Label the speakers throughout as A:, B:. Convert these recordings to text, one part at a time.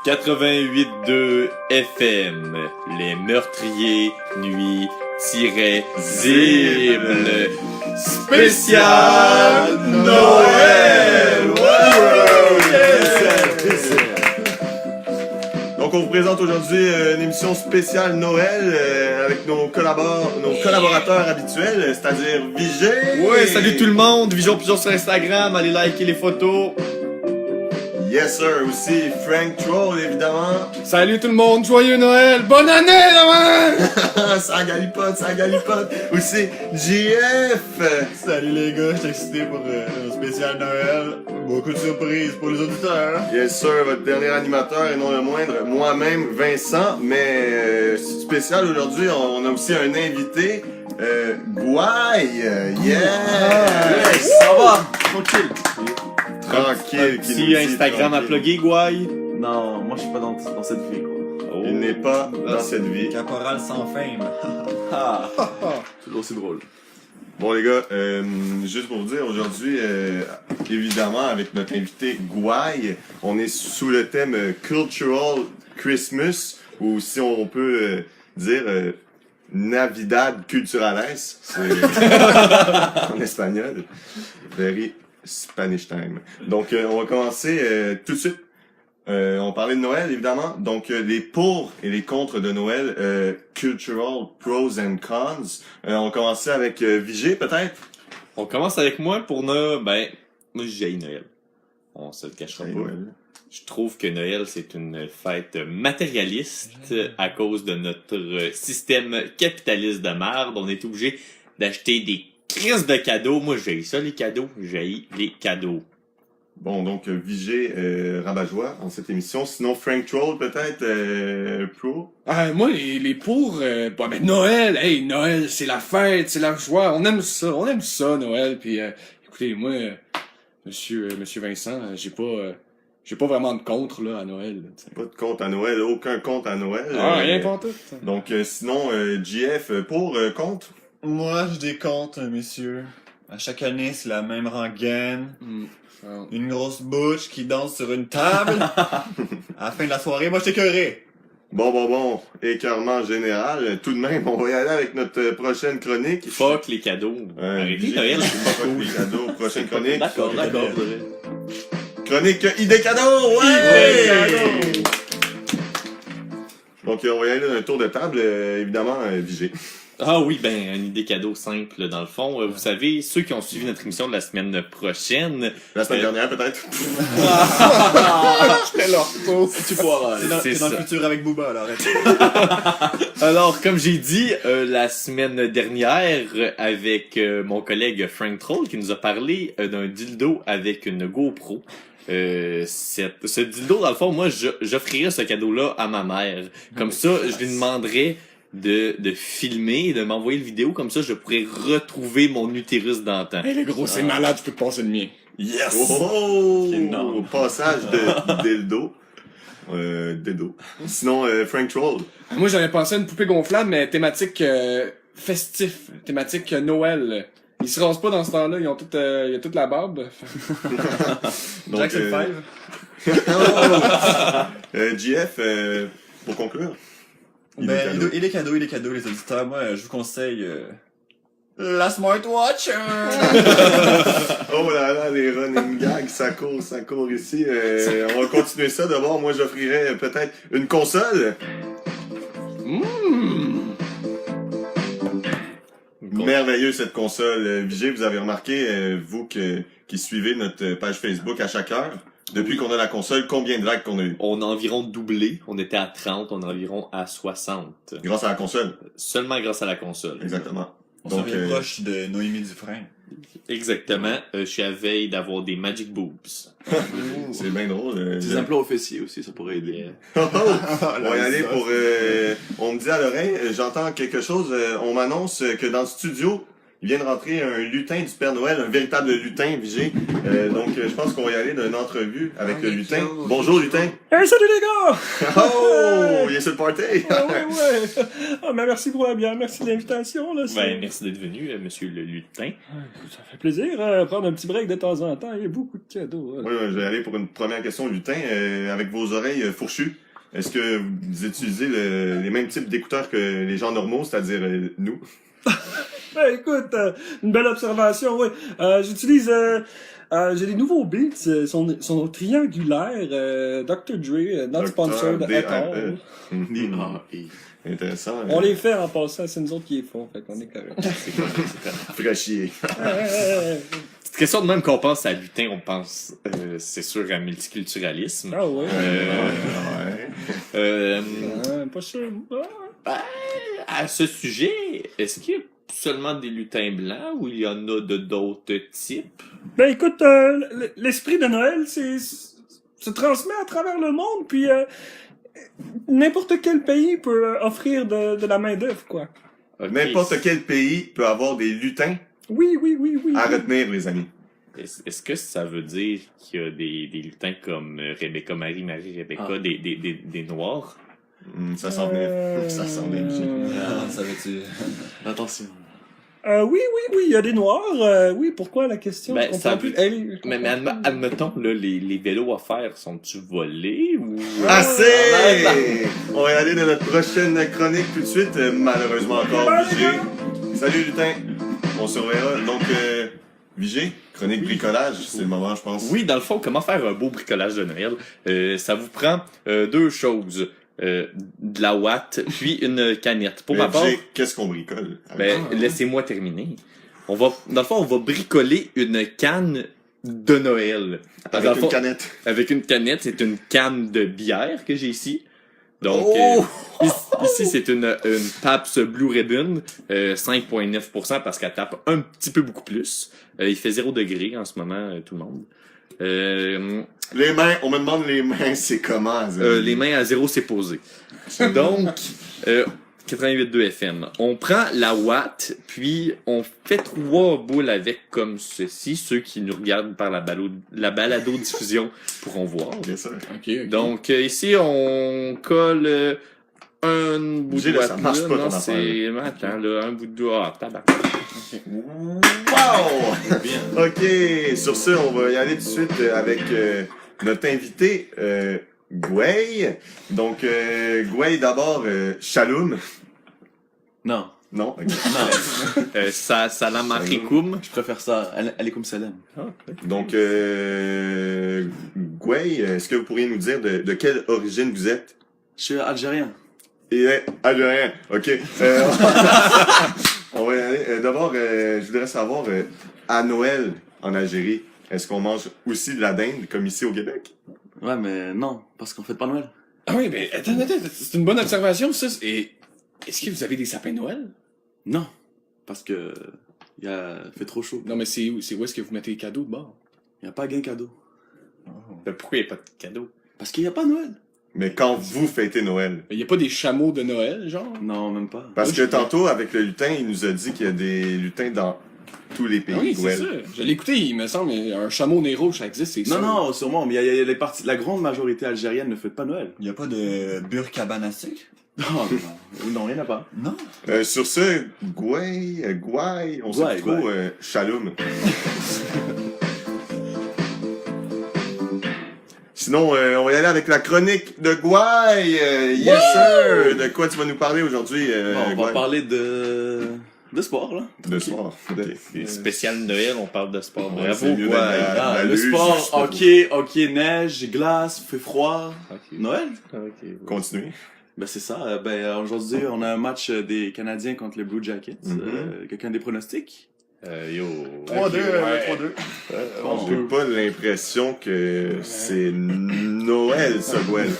A: 88.2 FM, les meurtriers nuit-zibles, spécial Noël!
B: Donc on vous présente aujourd'hui une émission spéciale Noël avec nos collaborateurs habituels, c'est-à-dire Vigé.
A: Ouais, salut tout le monde, Vision Pigeon sur Instagram, allez liker les photos.
B: Yes sir, aussi Frank Troll évidemment.
C: Salut tout le monde, joyeux Noël, bonne année Noël!
B: Ça galipote. Aussi JF.
D: Salut les gars, je suis excité pour un spécial Noël. Beaucoup de surprises pour les auditeurs.
B: Yes sir, votre dernier animateur et non le moindre, moi-même Vincent. Mais spécial aujourd'hui, on a aussi un invité, Gouaille. Yes!
D: Ça va, tranquille.
B: Tranquille.
A: Si Instagram a plugué, Gouaille.
D: Non, moi je suis pas dans cette vie quoi.
A: Oh.
B: Il n'est pas dans cette vie.
D: Caporal sans fame. Toujours aussi drôle.
B: Bon les gars, juste pour vous dire, aujourd'hui, évidemment, avec notre invité Gouaille, on est sous le thème Cultural Christmas, ou si on peut dire Navidad Culturales, c'est en espagnol. Very Spanish time. Donc, on va commencer tout de suite. On parlait de Noël, évidemment. Donc, les pour et les contre de Noël, cultural pros and cons. On va commencer avec Vigé, peut-être.
A: On commence avec moi pour Noël. Moi j'ai Noël. On se le cachera pas.
B: Noël.
A: Je trouve que Noël, c'est une fête matérialiste à cause de notre système capitaliste de merde. On est obligé d'acheter des crises de cadeaux. Moi, j'ai ça, les cadeaux. J'ai les cadeaux.
B: Bon, donc, Vigé, rabat-joie en cette émission. Sinon, Frank Troll, peut-être, pro.
C: Moi les pour, Noël, Noël c'est la fête, c'est la joie, on aime ça Noël, puis écoutez, moi, monsieur Vincent, j'ai pas vraiment de contre là à Noël. Là,
B: Pas de compte à Noël, aucun compte à Noël.
C: rien pour tout.
B: Donc, sinon, JF, pour, compte.
D: Moi je décompte, messieurs. À chaque année, c'est la même rengaine. Une grosse bouche qui danse sur une table. À la fin de la soirée, moi je t'écœurerai.
B: Bon. Écœurement général. Tout de même, on va y aller avec notre prochaine chronique.
A: Fuck les cadeaux. Arrêtez
B: Vigé,
A: Noël, c'est pas
B: fuck
A: cool.
B: les cadeaux. Prochaine chronique.
A: D'accord.
B: Chronique idée cadeau! Ouais! Donc, on va y aller d'un tour de table, évidemment, Vigé.
A: Ah oui, une idée cadeau simple dans le fond. Vous savez, ceux qui ont suivi notre émission de la semaine prochaine...
B: La semaine dernière, peut-être.
C: C'était leur tour.
D: Tu pourras.
A: C'est
D: C'est dans
A: ça.
D: le futur avec Booba, alors arrête.
A: Alors, comme j'ai dit la semaine dernière avec mon collègue Frank Troll qui nous a parlé d'un dildo avec une GoPro. Ce dildo, dans le fond, moi, j'offrirais ce cadeau-là à ma mère. Comme ça, je lui demanderais de filmer et de m'envoyer le vidéo. Comme ça, je pourrais retrouver mon utérus d'antan.
C: Le gros, c'est malade, je peux te passer le mien.
B: Yes! Oh!
D: Énorme.
B: Au passage de dildo. Dildo. Sinon, Frank Troll.
C: Moi j'avais pensé à une poupée gonflable, mais thématique festif, thématique Noël. Ils se rasent pas dans ce temps-là, ils ont toute la barbe.
B: Donc,
D: Jackson 5.
B: JF, pour conclure.
D: Il est cadeau, les auditeurs. Moi, je vous conseille la smartwatch.
B: Oh là là, les running gags, ça court ici. On va continuer ça d'abord. Moi, j'offrirais peut-être une console. Merveilleux cette console. Vigé, vous avez remarqué, vous qui suivez notre page Facebook à chaque heure, depuis qu'on a la console, combien de likes qu'on a eu?
A: On a environ doublé. On était à 30, on est environ à 60.
B: Grâce à la console.
A: Seulement grâce à la console.
B: Exactement.
D: On
B: Donc,
D: se rapproche de Noémie Dufresne.
A: Exactement. Je suis à veille d'avoir des magic boobs.
B: c'est bien drôle.
E: Des implants aux fessiers aussi, ça pourrait aider.
B: On va y aller pour... on me dit à l'oreille, j'entends quelque chose, on m'annonce que dans le studio, Il vient de rentrer un lutin du Père Noël, un véritable lutin, Vigé. Donc, je pense qu'on va y aller d'une entrevue avec le lutin. Bonjour, lutin.
F: Hey, salut les gars!
B: Oh, il est sur le party.
F: Ouais. Ah, mais merci pour la bière, merci de l'invitation. Là,
A: Ben, merci d'être venu, monsieur le lutin.
F: Ça fait plaisir, prendre un petit break de temps en temps. Il y a beaucoup de cadeaux.
B: Oui, je vais aller pour une première question, lutin. Avec vos oreilles fourchues, est-ce que vous utilisez les mêmes types d'écouteurs que les gens normaux, c'est-à-dire nous?
F: Ben, écoute, une belle observation, oui. J'utilise... j'ai des nouveaux beats, sont triangulaires, Dr. Dre, not sponsored at all.
B: Intéressant.
F: On les fait en passant, c'est nous autres qui les font, fait qu'on est correct.
B: Fraîchier.
A: Petite question de même qu'on pense à lutin, on pense, c'est sûr, à multiculturalisme.
F: Ah ouais? Pas sûr.
A: À ce sujet, est-ce qu'il y a seulement des lutins blancs ou il y en a de d'autres types?
F: Ben écoute, l'esprit de Noël, se transmet à travers le monde, puis n'importe quel pays peut offrir de la main-d'œuvre, quoi.
A: Ok.
B: N'importe quel pays peut avoir des lutins
F: Oui.
B: à retenir, les amis.
A: Est-ce que ça veut dire qu'il y a des lutins comme Rebecca Marie Rebecca, des noirs?
B: Ça sent bien. Ça sent bien.
D: Ça veut-tu...
E: Attention.
F: Oui, il y a des noirs. Oui, pourquoi la question?
A: Ben,
F: Je comprends
A: ça
F: plus.
A: veut-
F: Hey, je
A: Mais
F: comprends plus.
A: admettons, là, les vélos à faire, sont-tu volés ou...
B: Assez! On va y aller dans notre prochaine chronique tout de suite. Malheureusement encore, Vigé. Salut, lutin. On surveillera. Donc, Vigé, chronique bricolage, c'est le moment, je pense.
A: Oui, dans le fond, comment faire un beau bricolage de Noël? Ça vous prend deux choses. De la ouate, puis une canette. Pour
B: Mais
A: ma part,
B: Vigé, qu'est-ce qu'on bricole?
A: ben, laissez-moi terminer. Dans le fond, on va bricoler une canne de Noël. Dans
B: Avec
A: le
B: une
A: fond,
B: canette.
A: Avec une canette, c'est une canne de bière que j'ai ici. Donc,
B: Oh!
A: ici, c'est une Pabst Blue Ribbon, 5,9% parce qu'elle tape un petit peu beaucoup plus. Il fait 0 degré en ce moment, tout le monde.
B: Les mains, on me demande les mains, c'est comment?
A: Les mains à 0, c'est posé. Donc, 88.2 FM. On prend la watt, puis on fait 3 boules avec comme ceci. Ceux qui nous regardent par la balado-diffusion pourront voir.
B: Bien sûr.
C: Ok.
A: Donc, ici, on colle un bout
B: J'ai
A: de
B: là,
A: watt.
B: ça marche
A: là.
B: pas,
A: Non,
B: ton
A: c'est... Attends, là, un bout de... Ah, tabac.
B: Wow! Ok, sur ce, on va y aller tout de suite avec notre invité, Gway. Donc, Gway, d'abord, Shalom.
E: Non.
B: Non? Ok.
E: Non.
A: Salam alaikum.
E: Je préfère ça. Alaikum salam.
B: Donc, Gway, est-ce que vous pourriez nous dire de quelle origine vous êtes?
E: Je suis algérien.
B: Et algérien, ok. On va y aller. D'abord, je voudrais savoir, à Noël, en Algérie, est-ce qu'on mange aussi de la dinde, comme ici au Québec?
E: Ouais, mais non, parce qu'on fête pas Noël.
C: Ah oui, mais attends, c'est une bonne observation, ça. Et est-ce que vous avez des sapins de Noël?
E: Non. Parce que fait trop chaud.
C: Non, mais c'est où est-ce que vous mettez les cadeaux de bord?
E: Y a pas gain cadeau.
A: Pourquoi il n'y a pas de cadeau?
E: Parce qu'il y a pas Noël.
B: Mais quand vous fêtez Noël?
C: Il y a pas des chameaux de Noël, genre?
E: Non, même pas.
B: Parce
C: Oui,
B: que
C: je-
B: tantôt, avec le lutin, il nous a dit qu'il y a des lutins dans tous les pays.
C: Ah oui, c'est
B: Noël.
C: ça. Je l'ai écouté, il me semble, mais un chameau nez rouge, ça existe, c'est ça.
E: Non, sûrement, mais il y a les parties. La grande majorité algérienne ne fête pas Noël.
D: Y a pas de burkabane à sucre?
E: Non, il n'y en a pas.
D: Non.
B: Sur ce, Gway, on sait
E: Gway,
B: plus trop,
E: Gway.
B: Shalom. Sinon, on va y aller avec la chronique de Gway. Yes, sir! De quoi tu vas nous parler aujourd'hui,
E: Bon, on va
B: Gway?
E: parler de sport, là.
B: De sport. Ok.
A: Spécial Noël, on parle de sport.
B: Ouais,
A: Bravo,
B: c'est mieux
A: quoi.
B: d'être là. La
E: Le
B: luge,
E: sport,
B: c'est
E: hockey, neige, glace, fait froid. Noël?
B: Continuez.
E: Ben c'est ça. Aujourd'hui, on a un match des Canadiens contre les Blue Jackets. Quelqu'un des pronostics?
A: Yo.
D: 3-2, 3-2.
B: On n'a pas l'impression que c'est Noël, ça, Gwen.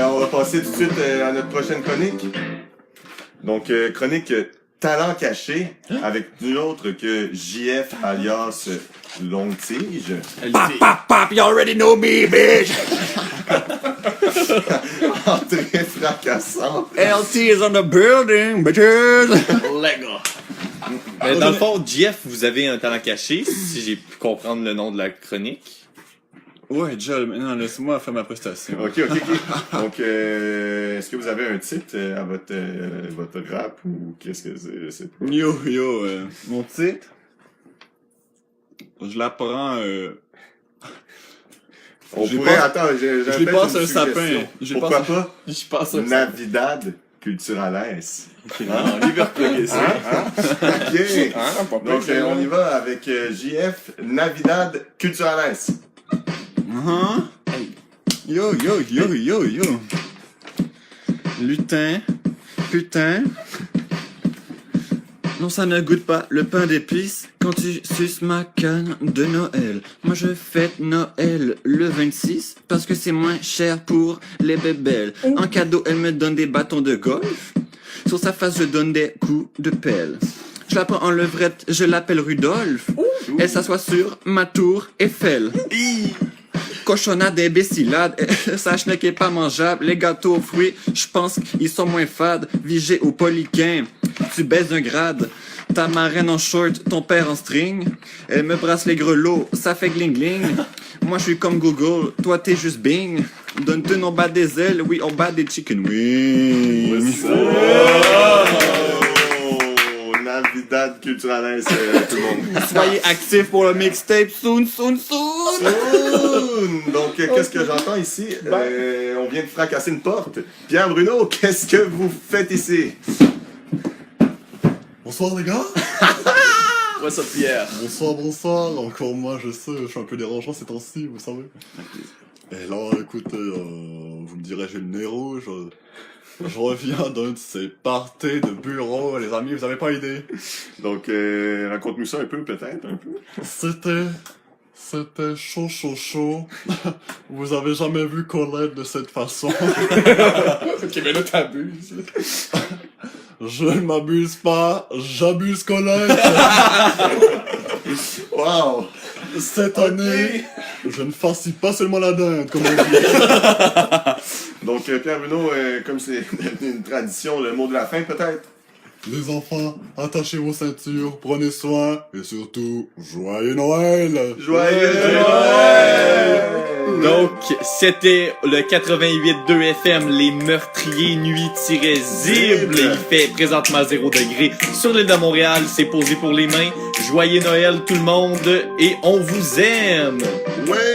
B: On va passer tout de suite à notre prochaine chronique. Donc, chronique talent caché, avec nul autre que JF alias Longue Tige.
F: Pop, you already know me, bitch!
B: Entrée fracassante.
F: LT is on the building, bitches!
A: Lego. Mais dans le fond, Jeff, vous avez un talent caché, si j'ai pu comprendre le nom de la chronique.
D: Ouais, Joel, maintenant laisse-moi faire ma prestation.
B: Ok. Donc, est-ce que vous avez un titre à votre rap ou qu'est-ce que c'est? Je sais pas.
D: Yo, mon titre, je l'apprends,
B: On
D: je l'ai
B: pourrait,
D: pas-
B: attends, j'ai
D: je l'ai
B: peut-être
D: pas
B: une
D: sur le sapin.
B: suggestion.
D: Je l'ai
B: Pourquoi
D: pas
B: pas
E: Je pense que
B: Navidad Culturales?
E: on y va reploguer ça.
B: Ok.
C: Ah, pas
B: Donc,
C: pire,
B: on y va avec JF Navidad Culturales.
D: Yo. Lutin, putain. Non, ça ne goûte pas le pain d'épices quand tu suces ma canne de Noël. Moi, je fête Noël le 26 parce que c'est moins cher pour les bébelles. En cadeau, elle me donne des bâtons de golf. Sur sa face, je donne des coups de pelle. Je la prends en levrette, je l'appelle Rudolph. Elle s'assoit sur ma tour Eiffel. Cochonnade imbécilade, sa schneck est pas mangeable. Les gâteaux aux fruits, je pense qu'ils sont moins fades. Vigé au poliquin, tu baises un grade. Ta marraine en short, ton père en string. Elle me brasse les grelots, ça fait gling gling. Moi je suis comme Google, toi t'es juste Bing. Donne-te on bat des ailes, oui on bat des chicken wings.
B: Oh, Navidad Culturales, tout le monde.
D: Soyez actifs pour le mixtape soon.
B: Donc, qu'est-ce que j'entends ici? On vient de fracasser une porte. Pierre Bruno, qu'est-ce que vous faites ici?
G: Bonsoir les gars.
E: What's up, Pierre?
G: Bonsoir. Encore moi, je sais, je suis un peu dérangeant ces temps-ci, vous savez. Et là, écoutez, vous me direz, j'ai le nez rouge. Je reviens d'un de ces parties de bureau, les amis, vous avez pas idée.
B: Donc, raconte-nous ça un peu, peut-être, un peu.
G: C'était chaud. Vous avez jamais vu Colette de cette façon.
C: Ok, mais là, t'abuses.
G: Je ne m'abuse pas, j'abuse Colette.
B: Wow!
G: Cette année, je ne farcis pas seulement la dinde, comme on dit.
B: Donc, Pierre Bruno, comme c'est devenu une tradition, le mot de la fin, peut-être?
G: Les enfants, attachez vos ceintures, prenez soin, et surtout, joyeux Noël!
B: Joyeux Noël!
A: Donc, c'était le 88.2 FM, les meurtriers nuit-zibles. Il fait présentement 0 degré sur l'île de Montréal. C'est posé pour les mains. Joyeux Noël tout le monde et on vous aime!
B: Ouais!